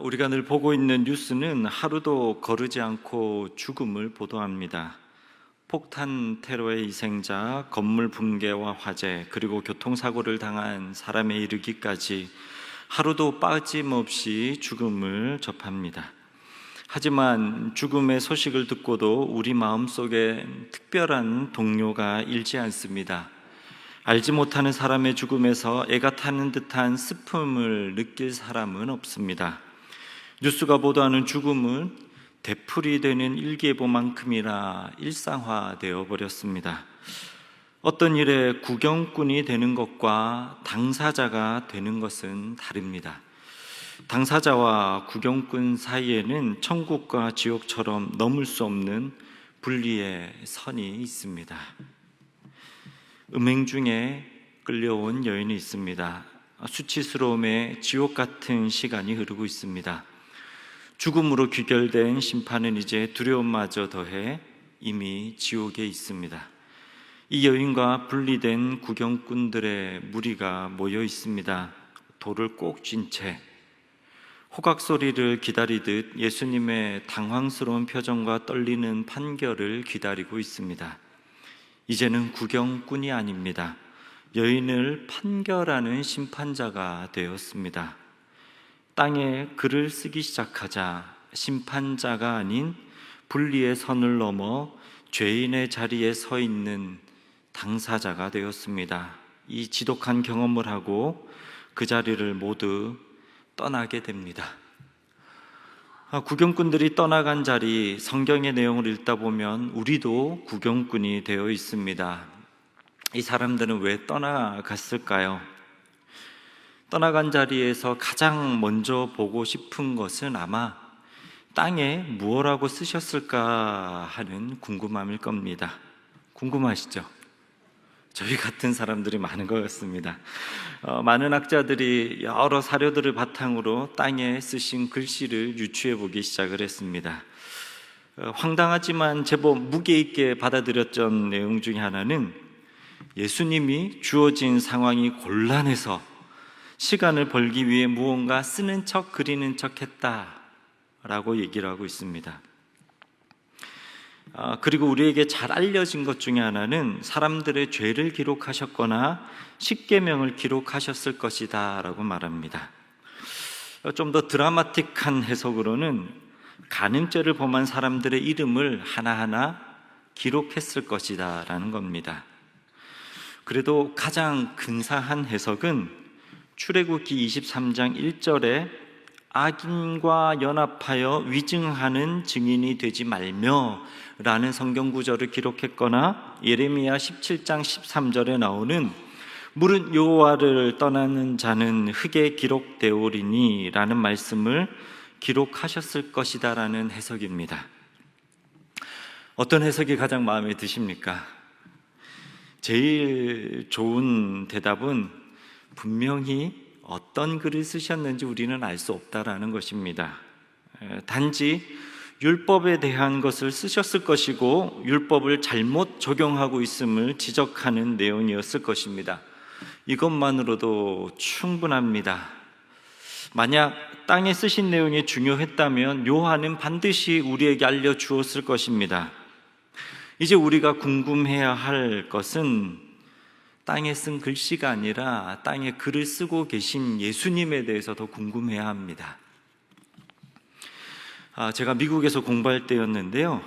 우리가 늘 보고 있는 뉴스는 하루도 거르지 않고 죽음을 보도합니다. 폭탄 테러의 희생자, 건물 붕괴와 화재, 그리고 교통사고를 당한 사람에 이르기까지 하루도 빠짐없이 죽음을 접합니다. 하지만 죽음의 소식을 듣고도 우리 마음속에 특별한 동요가 일지 않습니다. 알지 못하는 사람의 죽음에서 애가 타는 듯한 슬픔을 느낄 사람은 없습니다. 뉴스가 보도하는 죽음은 되풀이되는 일기예보만큼이나 일상화되어 버렸습니다. 어떤 일에 구경꾼이 되는 것과 당사자가 되는 것은 다릅니다. 당사자와 구경꾼 사이에는 천국과 지옥처럼 넘을 수 없는 분리의 선이 있습니다. 음행 중에 끌려온 여인이 있습니다. 수치스러움에 지옥 같은 시간이 흐르고 있습니다. 죽음으로 귀결된 심판은 이제 두려움마저 더해 이미 지옥에 있습니다. 이 여인과 분리된 구경꾼들의 무리가 모여 있습니다. 돌을 꼭 쥔 채 호각 소리를 기다리듯 예수님의 당황스러운 표정과 떨리는 판결을 기다리고 있습니다. 이제는 구경꾼이 아닙니다. 여인을 판결하는 심판자가 되었습니다. 땅에 글을 쓰기 시작하자 심판자가 아닌 분리의 선을 넘어 죄인의 자리에 서 있는 당사자가 되었습니다. 이 지독한 경험을 하고 그 자리를 모두 떠나게 됩니다. 구경꾼들이 떠나간 자리, 성경의 내용을 읽다 보면 우리도 구경꾼이 되어 있습니다. 이 사람들은 왜 떠나갔을까요? 떠나간 자리에서 가장 먼저 보고 싶은 것은 아마 땅에 무엇라고 쓰셨을까 하는 궁금함일 겁니다. 궁금하시죠? 저희 같은 사람들이 많은 것 같습니다. 많은 학자들이 여러 사료들을 바탕으로 땅에 쓰신 글씨를 유추해 보기 시작을 했습니다. 황당하지만 제법 무게 있게 받아들였던 내용 중에 하나는 예수님이 주어진 상황이 곤란해서 시간을 벌기 위해 무언가 쓰는 척 그리는 척 했다라고 얘기를 하고 있습니다. 그리고 우리에게 잘 알려진 것 중에 하나는 사람들의 죄를 기록하셨거나 십계명을 기록하셨을 것이다 라고 말합니다. 좀 더 드라마틱한 해석으로는 간음죄를 범한 사람들의 이름을 하나하나 기록했을 것이다 라는 겁니다. 그래도 가장 근사한 해석은 출애굽기 23장 1절에 악인과 연합하여 위증하는 증인이 되지 말며 라는 성경 구절을 기록했거나 예레미야 17장 13절에 나오는 무릇 여호와를 떠나는 자는 흙에 기록되오리니 라는 말씀을 기록하셨을 것이다 라는 해석입니다. 어떤 해석이 가장 마음에 드십니까? 제일 좋은 대답은 분명히 어떤 글을 쓰셨는지 우리는 알 수 없다라는 것입니다. 단지 율법에 대한 것을 쓰셨을 것이고 율법을 잘못 적용하고 있음을 지적하는 내용이었을 것입니다. 이것만으로도 충분합니다. 만약 땅에 쓰신 내용이 중요했다면 요한은 반드시 우리에게 알려주었을 것입니다. 이제 우리가 궁금해야 할 것은 땅에 쓴 글씨가 아니라 땅에 글을 쓰고 계신 예수님에 대해서 더 궁금해야 합니다. 제가 미국에서 공부할 때였는데요.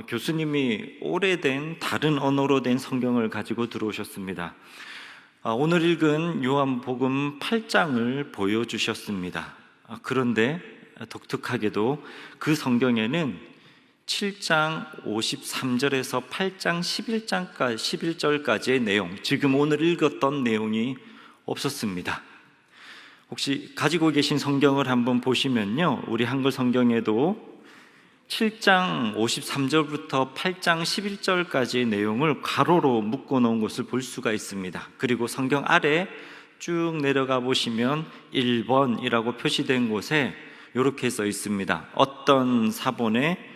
교수님이 오래된 다른 언어로 된 성경을 가지고 들어오셨습니다. 오늘 읽은 요한복음 8장을 보여주셨습니다. 그런데 독특하게도 그 성경에는 7장 53절에서 8장 11절까지의 내용, 지금 오늘 읽었던 내용이 없었습니다. 혹시 가지고 계신 성경을 한번 보시면요, 우리 한글 성경에도 7장 53절부터 8장 11절까지의 내용을 가로로 묶어 놓은 것을 볼 수가 있습니다. 그리고 성경 아래 쭉 내려가 보시면 1번이라고 표시된 곳에 이렇게 써 있습니다. 어떤 사본에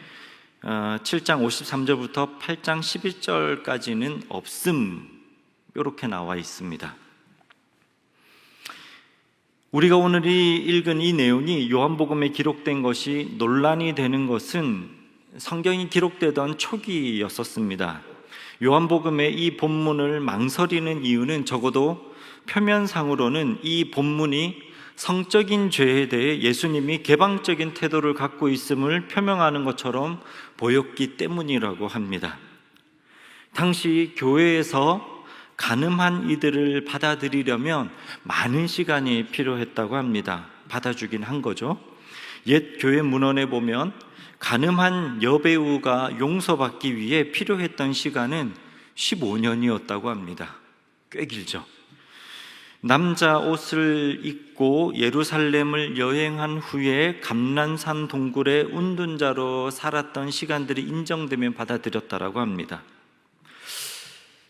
7장 53절부터 8장 11절까지는 없음, 이렇게 나와 있습니다. 우리가 오늘 읽은 이 내용이 요한복음에 기록된 것이 논란이 되는 것은 성경이 기록되던 초기였었습니다. 요한복음의 이 본문을 망설이는 이유는 적어도 표면상으로는 이 본문이 성적인 죄에 대해 예수님이 개방적인 태도를 갖고 있음을 표명하는 것처럼 보였기 때문이라고 합니다. 당시 교회에서 간음한 이들을 받아들이려면 많은 시간이 필요했다고 합니다. 받아주긴 한 거죠. 옛 교회 문헌에 보면 간음한 여배우가 용서받기 위해 필요했던 시간은 15년이었다고 합니다. 꽤 길죠. 남자 옷을 입고 예루살렘을 여행한 후에 감난산 동굴에 운둔자로 살았던 시간들이 인정되면 받아들였다라고 합니다.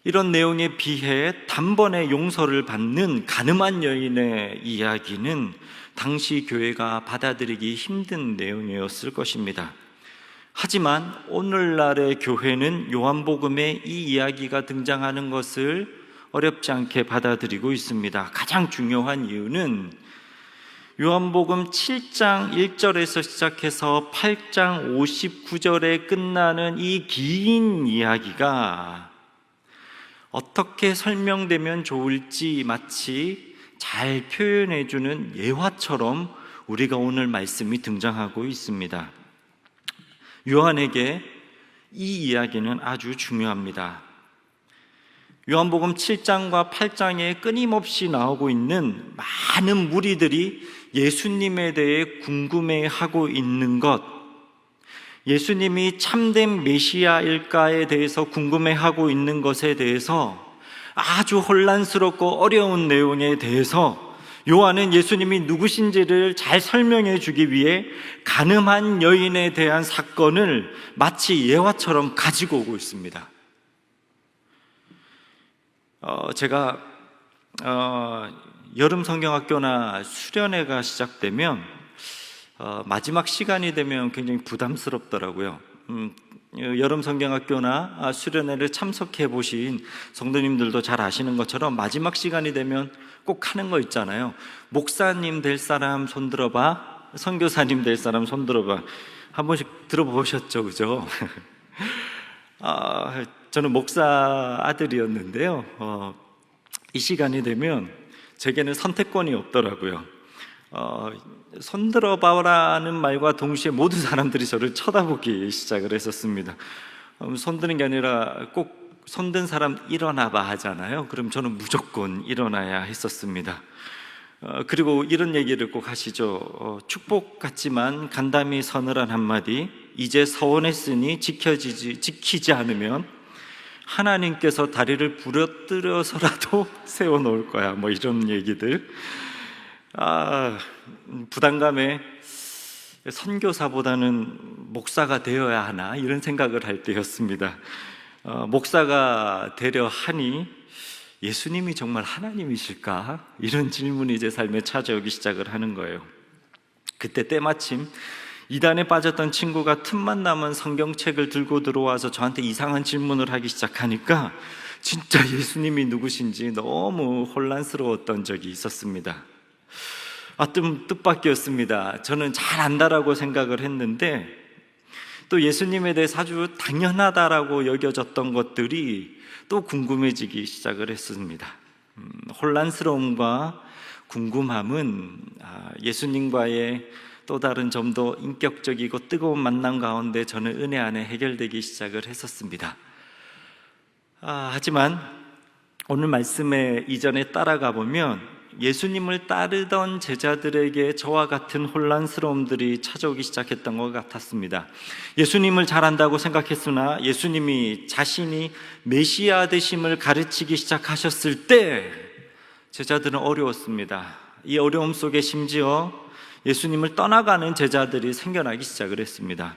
이런 내용에 비해 단번에 용서를 받는 간음한 여인의 이야기는 당시 교회가 받아들이기 힘든 내용이었을 것입니다. 하지만 오늘날의 교회는 요한복음에 이 이야기가 등장하는 것을 어렵지 않게 받아들이고 있습니다. 가장 중요한 이유는 요한복음 7장 1절에서 시작해서 8장 59절에 끝나는 이 긴 이야기가 어떻게 설명되면 좋을지 마치 잘 표현해주는 예화처럼 우리가 오늘 말씀이 등장하고 있습니다. 요한에게 이 이야기는 아주 중요합니다. 요한복음 7장과 8장에 끊임없이 나오고 있는 많은 무리들이 예수님에 대해 궁금해하고 있는 것, 예수님이 참된 메시아일까에 대해서 궁금해하고 있는 것에 대해서 아주 혼란스럽고 어려운 내용에 대해서 요한은 예수님이 누구신지를 잘 설명해 주기 위해 간음한 여인에 대한 사건을 마치 예화처럼 가지고 오고 있습니다. 제가 여름 성경학교나 수련회가 시작되면 마지막 시간이 되면 굉장히 부담스럽더라고요. 여름 성경학교나 수련회를 참석해 보신 성도님들도 잘 아시는 것처럼 마지막 시간이 되면 꼭 하는 거 있잖아요. 목사님 될 사람 손 들어봐, 선교사님 될 사람 손 들어봐. 한 번씩 들어보셨죠, 그죠? 저는 목사 아들이었는데요. 이 시간이 되면 제게는 선택권이 없더라고요. 손 들어봐라는 말과 동시에 모든 사람들이 저를 쳐다보기 시작을 했었습니다. 손 드는 게 아니라 꼭 손든 사람 일어나봐 하잖아요. 그럼 저는 무조건 일어나야 했었습니다. 그리고 이런 얘기를 꼭 하시죠. 축복 같지만 간담이 서늘한 한마디, 이제 서원했으니 지키지 않으면 하나님께서 다리를 부러뜨려서라도 세워놓을 거야, 뭐 이런 얘기들. 부담감에 선교사보다는 목사가 되어야 하나 이런 생각을 할 때였습니다. 목사가 되려 하니 예수님이 정말 하나님이실까? 이런 질문이 제 삶에 찾아오기 시작을 하는 거예요. 그때 때마침 이단에 빠졌던 친구가 틈만 나면 성경책을 들고 들어와서 저한테 이상한 질문을 하기 시작하니까 진짜 예수님이 누구신지 너무 혼란스러웠던 적이 있었습니다. 뜻밖이었습니다. 저는 잘 안다라고 생각을 했는데 또 예수님에 대해서 아주 당연하다라고 여겨졌던 것들이 또 궁금해지기 시작을 했습니다. 혼란스러움과 궁금함은 예수님과의 또 다른 좀 더 인격적이고 뜨거운 만남 가운데 저는 은혜 안에 해결되기 시작을 했었습니다. 하지만 오늘 말씀에 이전에 따라가 보면 예수님을 따르던 제자들에게 저와 같은 혼란스러움들이 찾아오기 시작했던 것 같았습니다. 예수님을 잘 안다고 생각했으나 예수님이 자신이 메시아 되심을 가르치기 시작하셨을 때 제자들은 어려웠습니다. 이 어려움 속에 심지어 예수님을 떠나가는 제자들이 생겨나기 시작을 했습니다.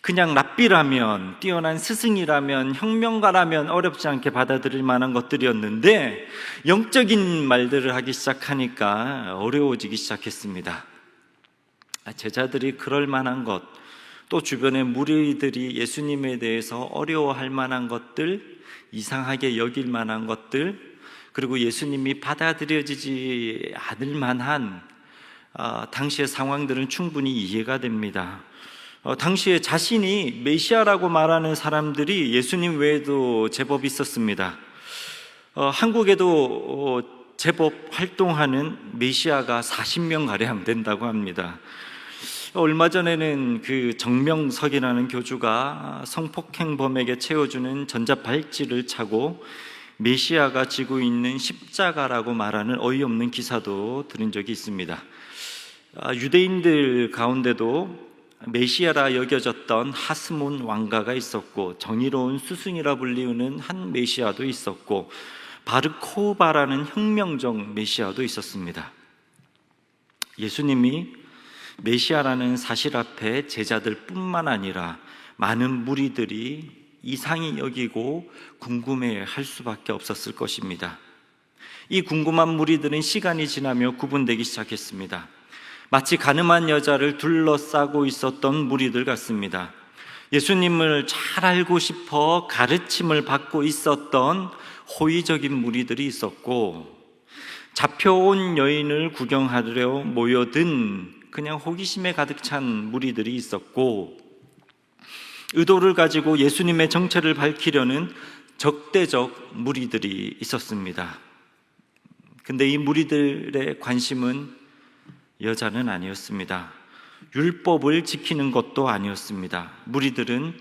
그냥 랍비라면, 뛰어난 스승이라면, 혁명가라면 어렵지 않게 받아들일 만한 것들이었는데 영적인 말들을 하기 시작하니까 어려워지기 시작했습니다. 제자들이 그럴 만한 것, 또 주변의 무리들이 예수님에 대해서 어려워할 만한 것들, 이상하게 여길 만한 것들, 그리고 예수님이 받아들여지지 않을 만한 당시의 상황들은 충분히 이해가 됩니다. 당시에 자신이 메시아라고 말하는 사람들이 예수님 외에도 제법 있었습니다. 한국에도 제법 활동하는 메시아가 40명가량 된다고 합니다. 얼마 전에는 그 정명석이라는 교주가 성폭행범에게 채워주는 전자발찌를 차고 메시아가 지고 있는 십자가라고 말하는 어이없는 기사도 들은 적이 있습니다. 유대인들 가운데도 메시아라 여겨졌던 하스몬 왕가가 있었고, 정의로운 스승이라 불리우는 한 메시아도 있었고, 바르코바라는 혁명적 메시아도 있었습니다. 예수님이 메시아라는 사실 앞에 제자들 뿐만 아니라 많은 무리들이 이상히 여기고 궁금해 할 수밖에 없었을 것입니다. 이 궁금한 무리들은 시간이 지나며 구분되기 시작했습니다. 마치 가늠한 여자를 둘러싸고 있었던 무리들 같습니다. 예수님을 잘 알고 싶어 가르침을 받고 있었던 호의적인 무리들이 있었고, 잡혀온 여인을 구경하려 모여든 그냥 호기심에 가득 찬 무리들이 있었고, 의도를 가지고 예수님의 정체를 밝히려는 적대적 무리들이 있었습니다. 근데 이 무리들의 관심은 여자는 아니었습니다. 율법을 지키는 것도 아니었습니다. 무리들은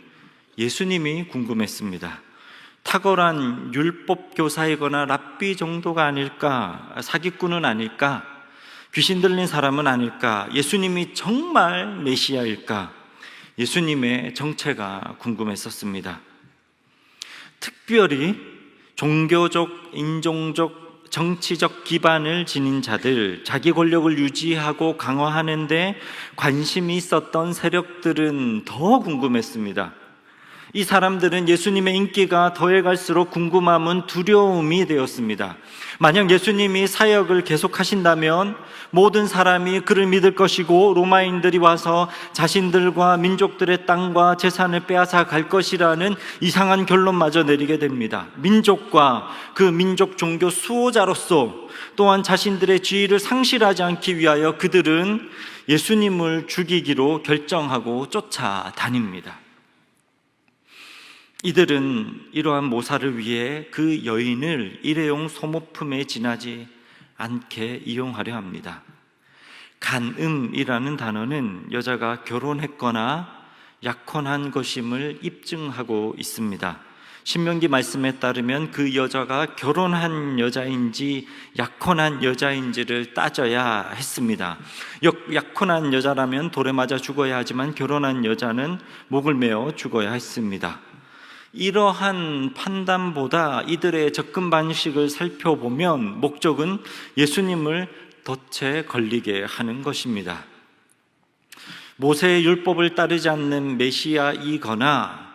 예수님이 궁금했습니다. 탁월한 율법 교사이거나 랍비 정도가 아닐까, 사기꾼은 아닐까, 귀신 들린 사람은 아닐까, 예수님이 정말 메시아일까, 예수님의 정체가 궁금했었습니다. 특별히 종교적, 인종적, 정치적 기반을 지닌 자들, 자기 권력을 유지하고 강화하는 데 관심이 있었던 세력들은 더 궁금했습니다. 이 사람들은 예수님의 인기가 더해갈수록 궁금함은 두려움이 되었습니다. 만약 예수님이 사역을 계속하신다면 모든 사람이 그를 믿을 것이고, 로마인들이 와서 자신들과 민족들의 땅과 재산을 빼앗아 갈 것이라는 이상한 결론마저 내리게 됩니다. 민족과 그 민족 종교 수호자로서 또한 자신들의 지위를 상실하지 않기 위하여 그들은 예수님을 죽이기로 결정하고 쫓아다닙니다. 이들은 이러한 모사를 위해 그 여인을 일회용 소모품에 지나지 않게 이용하려 합니다. 간음이라는 단어는 여자가 결혼했거나 약혼한 것임을 입증하고 있습니다. 신명기 말씀에 따르면 그 여자가 결혼한 여자인지 약혼한 여자인지를 따져야 했습니다. 약혼한 여자라면 돌에 맞아 죽어야 하지만 결혼한 여자는 목을 메어 죽어야 했습니다. 이러한 판단보다 이들의 접근 방식을 살펴보면 목적은 예수님을 덫에 걸리게 하는 것입니다. 모세의 율법을 따르지 않는 메시아이거나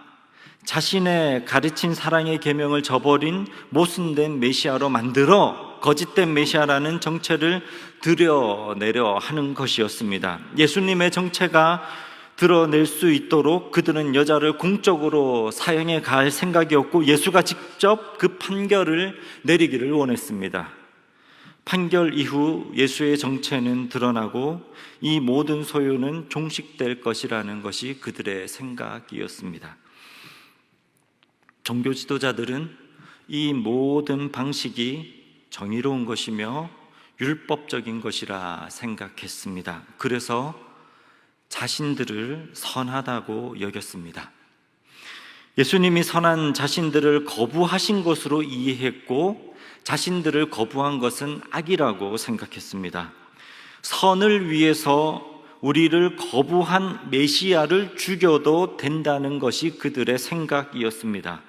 자신의 가르친 사랑의 계명을 저버린 모순된 메시아로 만들어 거짓된 메시아라는 정체를 드러내려 하는 것이었습니다. 예수님의 정체가 드러낼 수 있도록 그들은 여자를 공적으로 사형해 갈 생각이었고, 예수가 직접 그 판결을 내리기를 원했습니다. 판결 이후 예수의 정체는 드러나고 이 모든 소유는 종식될 것이라는 것이 그들의 생각이었습니다. 종교 지도자들은 이 모든 방식이 정의로운 것이며 율법적인 것이라 생각했습니다. 그래서 자신들을 선하다고 여겼습니다. 예수님이 선한 자신들을 거부하신 것으로 이해했고, 자신들을 거부한 것은 악이라고 생각했습니다. 선을 위해서 우리를 거부한 메시아를 죽여도 된다는 것이 그들의 생각이었습니다.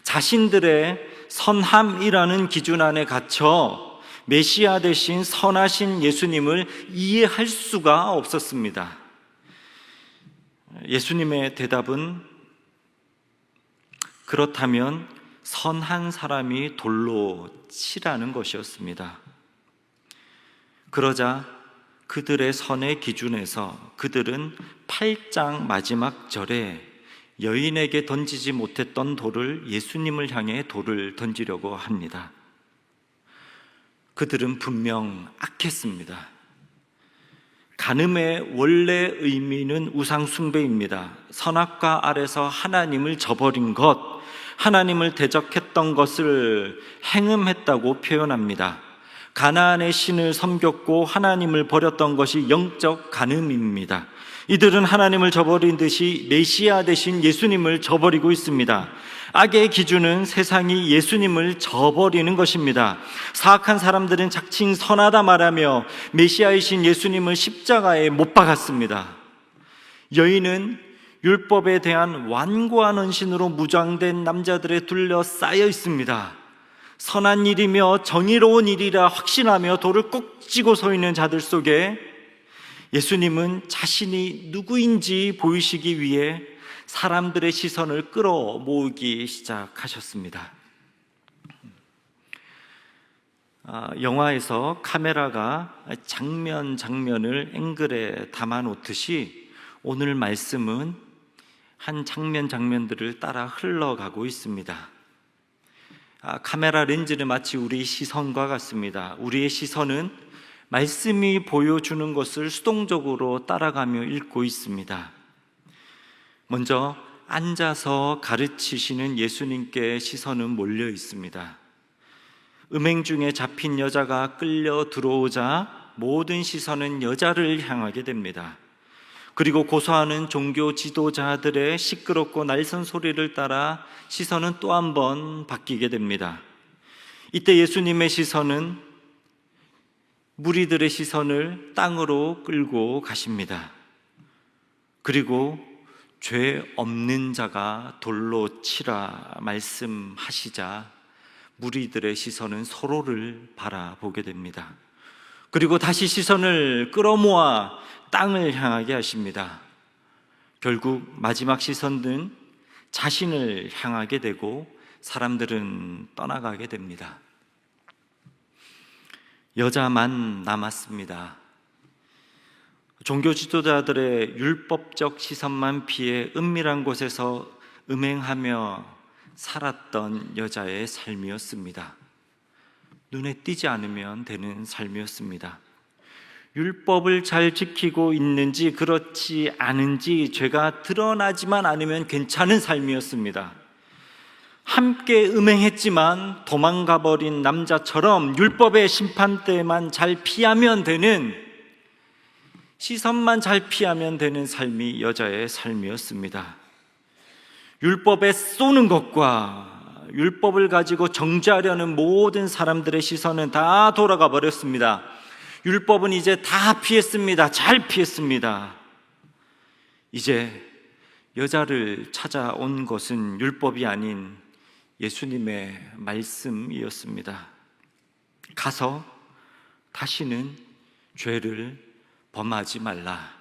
자신들의 선함이라는 기준 안에 갇혀 메시아 대신 선하신 예수님을 이해할 수가 없었습니다. 예수님의 대답은 그렇다면 선한 사람이 돌로 치라는 것이었습니다. 그러자 그들의 선의 기준에서 그들은 8장 마지막 절에 여인에게 던지지 못했던 돌을 예수님을 향해 돌을 던지려고 합니다. 그들은 분명 악했습니다. 간음의 원래 의미는 우상숭배입니다. 선악과 아래서 하나님을 저버린 것, 하나님을 대적했던 것을 행음했다고 표현합니다. 가나안의 신을 섬겼고 하나님을 버렸던 것이 영적 간음입니다. 이들은 하나님을 저버린 듯이 메시아 대신 예수님을 저버리고 있습니다. 악의 기준은 세상이 예수님을 저버리는 것입니다. 사악한 사람들은 자칭 선하다 말하며 메시아이신 예수님을 십자가에 못 박았습니다. 여인은 율법에 대한 완고한 헌신으로 무장된 남자들에 둘러싸여 있습니다. 선한 일이며 정의로운 일이라 확신하며 돌을 꼭 쥐고 서 있는 자들 속에 예수님은 자신이 누구인지 보이시기 위해 사람들의 시선을 끌어모으기 시작하셨습니다. 영화에서 카메라가 장면을 앵글에 담아놓듯이 오늘 말씀은 한 장면들을 따라 흘러가고 있습니다. 카메라 렌즈는 마치 우리 시선과 같습니다. 우리의 시선은 말씀이 보여주는 것을 수동적으로 따라가며 읽고 있습니다. 먼저 앉아서 가르치시는 예수님께 시선은 몰려 있습니다. 음행 중에 잡힌 여자가 끌려 들어오자 모든 시선은 여자를 향하게 됩니다. 그리고 고소하는 종교 지도자들의 시끄럽고 날선 소리를 따라 시선은 또 한 번 바뀌게 됩니다. 이때 예수님의 시선은 무리들의 시선을 땅으로 끌고 가십니다. 그리고 죄 없는 자가 돌로 치라 말씀하시자 무리들의 시선은 서로를 바라보게 됩니다. 그리고 다시 시선을 끌어모아 땅을 향하게 하십니다. 결국 마지막 시선은 자신을 향하게 되고 사람들은 떠나가게 됩니다. 여자만 남았습니다. 종교 지도자들의 율법적 시선만 피해 은밀한 곳에서 음행하며 살았던 여자의 삶이었습니다. 눈에 띄지 않으면 되는 삶이었습니다. 율법을 잘 지키고 있는지 그렇지 않은지 죄가 드러나지만 않으면 괜찮은 삶이었습니다. 함께 음행했지만 도망가버린 남자처럼 율법의 심판대만 잘 피하면 되는, 시선만 잘 피하면 되는 삶이 여자의 삶이었습니다. 율법에 쏘는 것과 율법을 가지고 정죄하려는 모든 사람들의 시선은 다 돌아가 버렸습니다. 율법은 이제 다 피했습니다. 잘 피했습니다. 이제 여자를 찾아온 것은 율법이 아닌 예수님의 말씀이었습니다. 가서 다시는 죄를 범하지 말라.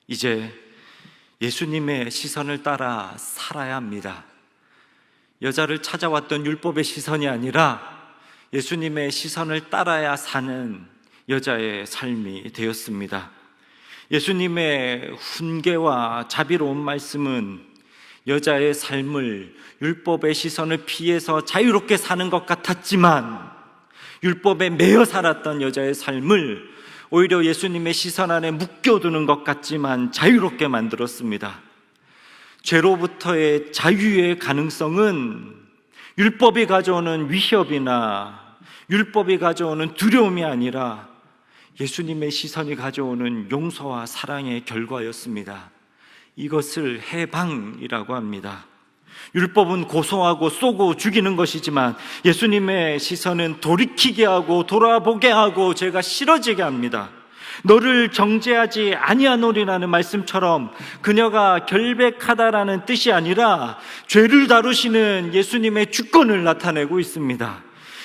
이제 예수님의 시선을 따라 살아야 합니다. 여자를 찾아왔던 율법의 시선이 아니라 예수님의 시선을 따라야 사는 여자의 삶이 되었습니다. 예수님의 훈계와 자비로운 말씀은 여자의 삶을 율법의 시선을 피해서 자유롭게 사는 것 같았지만 율법에 매여 살았던 여자의 삶을 오히려 예수님의 시선 안에 묶여두는 것 같지만 자유롭게 만들었습니다. 죄로부터의 자유의 가능성은 율법이 가져오는 위협이나 율법이 가져오는 두려움이 아니라 예수님의 시선이 가져오는 용서와 사랑의 결과였습니다. 이것을 해방이라고 합니다. 율법은 고소하고 쏘고 죽이는 것이지만 예수님의 시선은 돌이키게 하고 돌아보게 하고 죄가 싫어지게 합니다. 너를 정죄하지 아니하노리라는 말씀처럼 그녀가 결백하다라는 뜻이 아니라 죄를 다루시는 예수님의 주권을 나타내고 있습니다.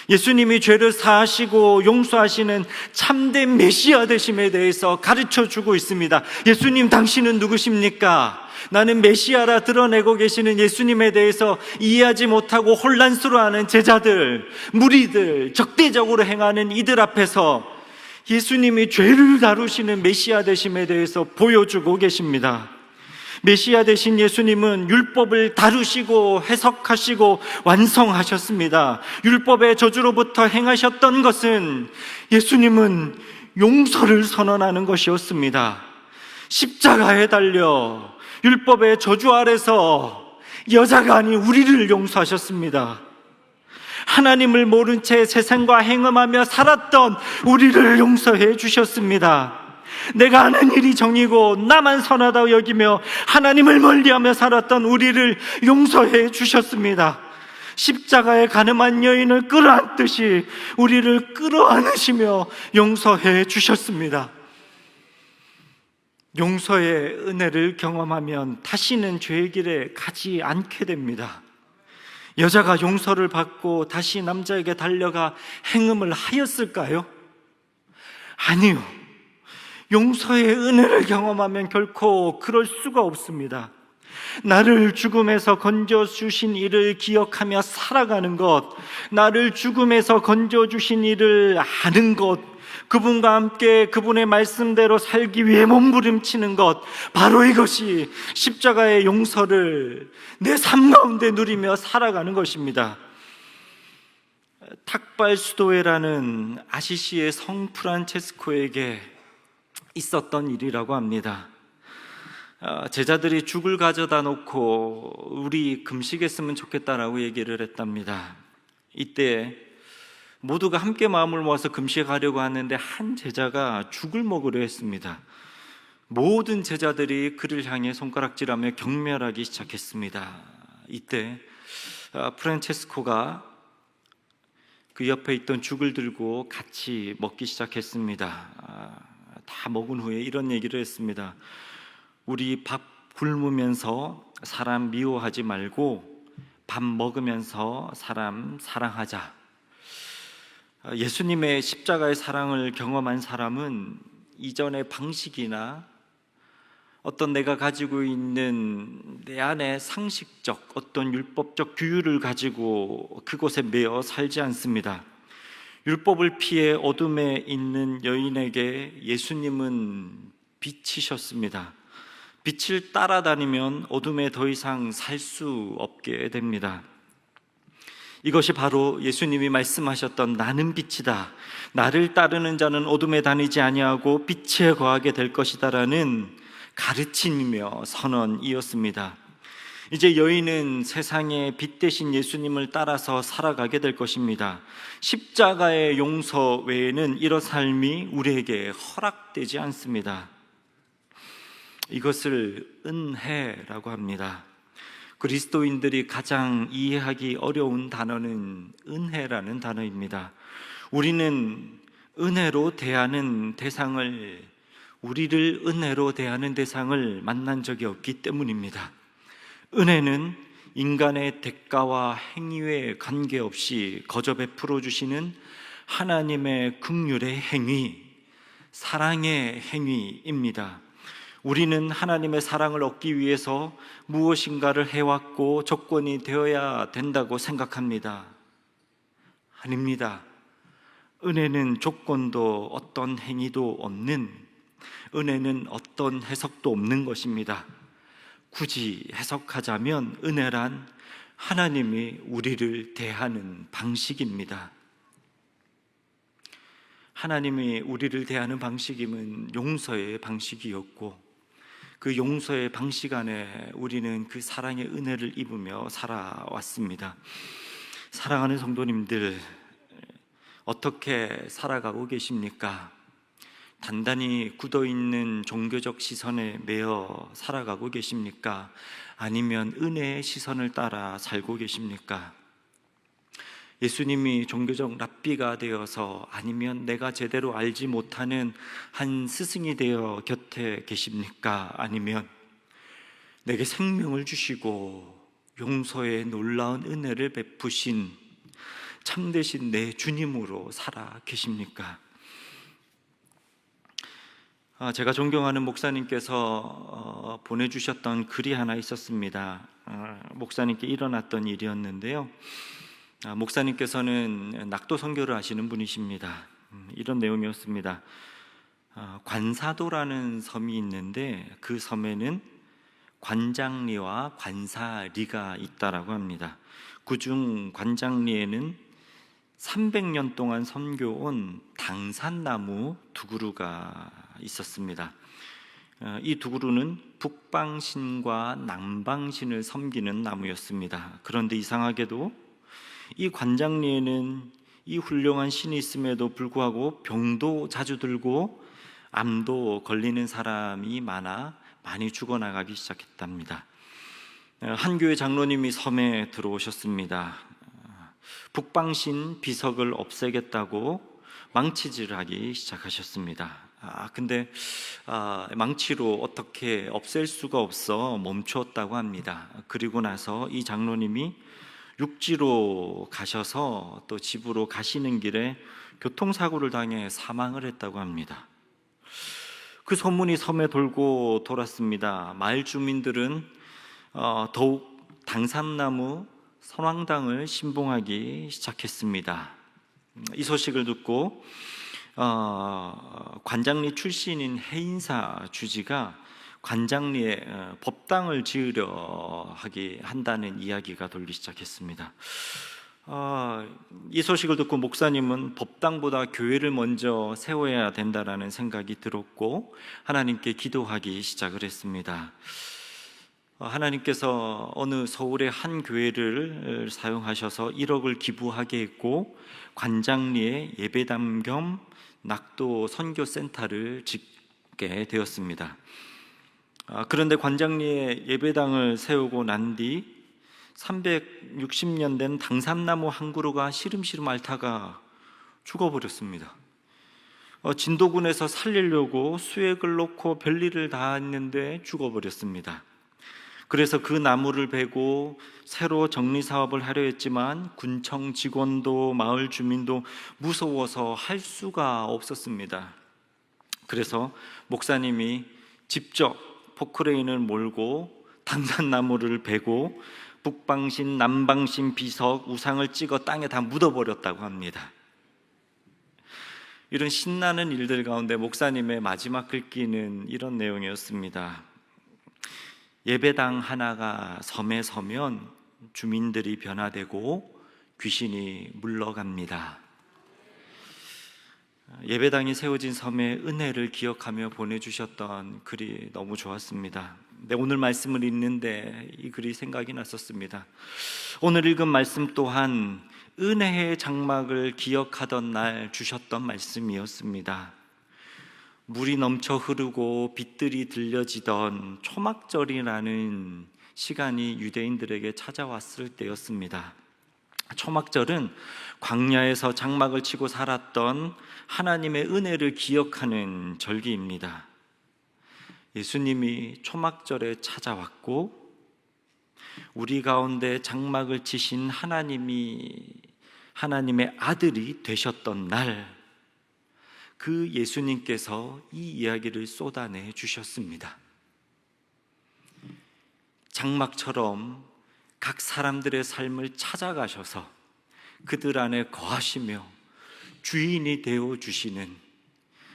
예수님이 죄를 사하시고 용서하시는 참된 메시아 되심에 대해서 가르쳐주고 있습니다. 예수님, 당신은 누구십니까? 나는 메시아라 드러내고 계시는 예수님에 대해서 이해하지 못하고 혼란스러워하는 제자들, 무리들, 적대적으로 행하는 이들 앞에서 예수님이 죄를 다루시는 메시아 되심에 대해서 보여주고 계십니다. 메시아 되신 예수님은 율법을 다루시고 해석하시고 완성하셨습니다. 율법의 저주로부터 행하셨던 것은 예수님은 용서를 선언하는 것이었습니다. 십자가에 달려 율법의 저주 아래서 여자가 아닌 우리를 용서하셨습니다. 하나님을 모른 채 세상과 행음하며 살았던 우리를 용서해 주셨습니다. 내가 하는 일이 정의고 나만 선하다고 여기며 하나님을 멀리하며 살았던 우리를 용서해 주셨습니다. 십자가에 가늠한 여인을 끌어안듯이 우리를 끌어안으시며 용서해 주셨습니다. 용서의 은혜를 경험하면 다시는 죄의 길에 가지 않게 됩니다. 여자가 용서를 받고 다시 남자에게 달려가 행음을 하였을까요? 아니요. 용서의 은혜를 경험하면 결코 그럴 수가 없습니다. 나를 죽음에서 건져주신 이를 기억하며 살아가는 것, 나를 죽음에서 건져주신 이를 아는 것, 그분과 함께 그분의 말씀대로 살기 위해 몸부림치는 것, 바로 이것이 십자가의 용서를 내 삶 가운데 누리며 살아가는 것입니다. 탁발 수도회라는 아시시의 성 프란체스코에게 있었던 일이라고 합니다. 제자들이 죽을 가져다 놓고 우리 금식했으면 좋겠다라고 얘기를 했답니다. 이때 모두가 함께 마음을 모아서 금식하려고 하는데 한 제자가 죽을 먹으려 했습니다. 모든 제자들이 그를 향해 손가락질하며 경멸하기 시작했습니다. 이때 프란체스코가 그 옆에 있던 죽을 들고 같이 먹기 시작했습니다. 다 먹은 후에 이런 얘기를 했습니다. 우리 밥 굶으면서 사람 미워하지 말고 밥 먹으면서 사람 사랑하자. 예수님의 십자가의 사랑을 경험한 사람은 이전의 방식이나 어떤 내가 가지고 있는 내 안의 상식적 어떤 율법적 규율을 가지고 그곳에 매여 살지 않습니다. 율법을 피해 어둠에 있는 여인에게 예수님은 빛이셨습니다. 빛을 따라다니면 어둠에 더 이상 살 수 없게 됩니다. 이것이 바로 예수님이 말씀하셨던 나는 빛이다, 나를 따르는 자는 어둠에 다니지 아니하고 빛에 거하게 될 것이다라는 가르침이며 선언이었습니다. 이제 여인은 세상의 빛 대신 예수님을 따라서 살아가게 될 것입니다. 십자가의 용서 외에는 이런 삶이 우리에게 허락되지 않습니다. 이것을 은혜라고 합니다. 그리스도인들이 가장 이해하기 어려운 단어는 은혜라는 단어입니다. 우리는 은혜로 대하는 대상을, 우리를 은혜로 대하는 대상을 만난 적이 없기 때문입니다. 은혜는 인간의 대가와 행위에 관계없이 거저 베풀어 주시는 하나님의 긍휼의 행위, 사랑의 행위입니다. 우리는 하나님의 사랑을 얻기 위해서 무엇인가를 해왔고 조건이 되어야 된다고 생각합니다. 아닙니다. 은혜는 조건도 어떤 행위도 없는, 은혜는 어떤 해석도 없는 것입니다. 굳이 해석하자면 은혜란 하나님이 우리를 대하는 방식입니다. 하나님이 우리를 대하는 방식임은 용서의 방식이었고, 그 용서의 방식 안에 우리는 그 사랑의 은혜를 입으며 살아왔습니다. 사랑하는 성도님들, 어떻게 살아가고 계십니까? 단단히 굳어있는 종교적 시선에 매여 살아가고 계십니까? 아니면 은혜의 시선을 따라 살고 계십니까? 예수님이 종교적 랍비가 되어서, 아니면 내가 제대로 알지 못하는 한 스승이 되어 곁에 계십니까? 아니면 내게 생명을 주시고 용서의 놀라운 은혜를 베푸신 참되신 내 주님으로 살아 계십니까? 제가 존경하는 목사님께서 보내주셨던 글이 하나 있었습니다. 목사님께 일어났던 일이었는데요, 목사님께서는 낙도 선교를 하시는 분이십니다. 이런 내용이었습니다. 관사도라는 섬이 있는데 그 섬에는 관장리와 관사리가 있다라고 합니다. 그중 관장리에는 300년 동안 섬겨온 당산나무 두 그루가 있었습니다. 이 두 그루는 북방신과 남방신을 섬기는 나무였습니다. 그런데 이상하게도 이 관장리에는 이 훌륭한 신이 있음에도 불구하고 병도 자주 들고 암도 걸리는 사람이 많이 죽어나가기 시작했답니다. 한 교회 장로님이 섬에 들어오셨습니다. 북방신 비석을 없애겠다고 망치질하기 시작하셨습니다. 근데 망치로 어떻게 없앨 수가 없어 멈추었다고 합니다. 그리고 나서 이 장로님이 육지로 가셔서 또 집으로 가시는 길에 교통사고를 당해 사망을 했다고 합니다. 그 소문이 섬에 돌고 돌았습니다. 마을 주민들은 더욱 당산나무 선왕당을 신봉하기 시작했습니다. 이 소식을 듣고 관장리 출신인 해인사 주지가 관장리에 법당을 지으려 한다는 이야기가 돌기 시작했습니다. 이 소식을 듣고 목사님은 법당보다 교회를 먼저 세워야 된다라는 생각이 들었고 하나님께 기도하기 시작을 했습니다. 하나님께서 어느 서울의 한 교회를 사용하셔서 1억을 기부하게 했고 관장리에 예배당 겸 낙도 선교센터를 짓게 되었습니다. 그런데 관장리에 예배당을 세우고 난 뒤 360년 된 당산나무 한 그루가 시름시름 앓다가 죽어버렸습니다. 진도군에서 살리려고 수액을 넣고 별일을 다 했는데 죽어버렸습니다. 그래서 그 나무를 베고 새로 정리사업을 하려 했지만 군청 직원도 마을 주민도 무서워서 할 수가 없었습니다. 그래서 목사님이 직접 포크레인을 몰고 당산나무를 베고 북방신, 남방신 비석, 우상을 찍어 땅에 다 묻어버렸다고 합니다. 이런 신나는 일들 가운데 목사님의 마지막 글귀는 이런 내용이었습니다. 예배당 하나가 섬에 서면 주민들이 변화되고 귀신이 물러갑니다. 예배당이 세워진 섬의 은혜를 기억하며 보내주셨던 글이 너무 좋았습니다. 오늘 말씀을 읽는데 이 글이 생각이 났었습니다. 오늘 읽은 말씀 또한 은혜의 장막을 기억하던 날 주셨던 말씀이었습니다. 물이 넘쳐 흐르고 빛들이 들려지던 초막절이라는 시간이 유대인들에게 찾아왔을 때였습니다. 초막절은 광야에서 장막을 치고 살았던 하나님의 은혜를 기억하는 절기입니다. 예수님이 초막절에 찾아왔고 우리 가운데 장막을 치신 하나님의 아들이 되셨던 날, 그 예수님께서 이 이야기를 쏟아내 주셨습니다. 장막처럼 각 사람들의 삶을 찾아가셔서 그들 안에 거하시며 주인이 되어 주시는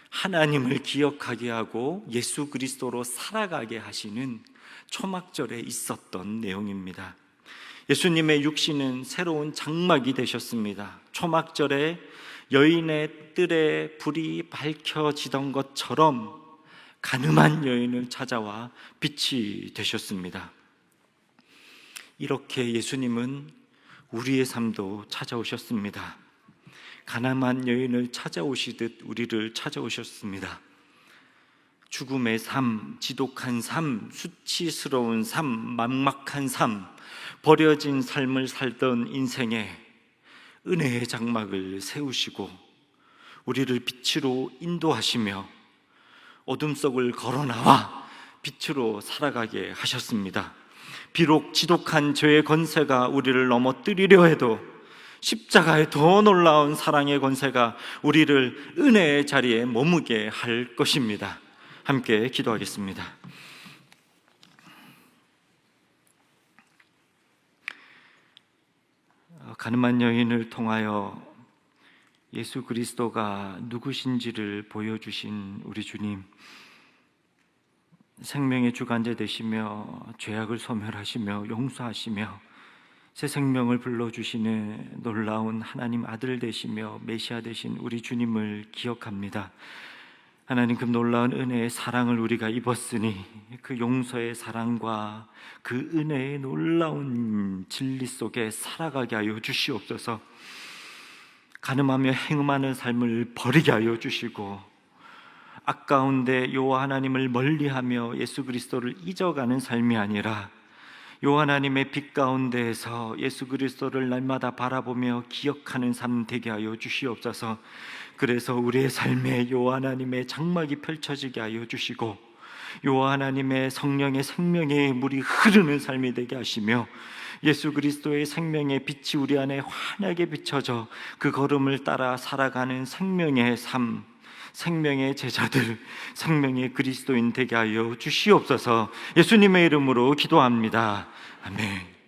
하나님을 기억하게 하고 예수 그리스도로 살아가게 하시는 초막절에 있었던 내용입니다. 예수님의 육신은 새로운 장막이 되셨습니다. 초막절에 여인의 뜰에 불이 밝혀지던 것처럼 가늠한 여인을 찾아와 빛이 되셨습니다. 이렇게 예수님은 우리의 삶도 찾아오셨습니다. 가늠한 여인을 찾아오시듯 우리를 찾아오셨습니다. 죽음의 삶, 지독한 삶, 수치스러운 삶, 막막한 삶, 버려진 삶을 살던 인생에 은혜의 장막을 세우시고 우리를 빛으로 인도하시며 어둠 속을 걸어나와 빛으로 살아가게 하셨습니다. 비록 지독한 죄의 권세가 우리를 넘어뜨리려 해도 십자가의 더 놀라운 사랑의 권세가 우리를 은혜의 자리에 머무게 할 것입니다. 함께 기도하겠습니다. 가늠한 여인을 통하여 예수 그리스도가 누구신지를 보여주신 우리 주님, 생명의 주관자 되시며 죄악을 소멸하시며 용서하시며 새 생명을 불러주시는 놀라운 하나님 아들 되시며 메시아 되신 우리 주님을 기억합니다. 하나님, 그 놀라운 은혜의 사랑을 우리가 입었으니 그 용서의 사랑과 그 은혜의 놀라운 진리 속에 살아가게 하여 주시옵소서. 가늠하며 행음하는 삶을 버리게 하여 주시고, 아까운데 여호와 하나님을 멀리하며 예수 그리스도를 잊어가는 삶이 아니라 여호와 하나님의 빛 가운데에서 예수 그리스도를 날마다 바라보며 기억하는 삶 되게 하여 주시옵소서. 그래서 우리의 삶에 여호와 하나님의 장막이 펼쳐지게 하여 주시고, 여호와 하나님의 성령의 생명의 물이 흐르는 삶이 되게 하시며, 예수 그리스도의 생명의 빛이 우리 안에 환하게 비춰져 그 걸음을 따라 살아가는 생명의 삶, 생명의 제자들, 생명의 그리스도인 되게 하여 주시옵소서. 예수님의 이름으로 기도합니다. 아멘.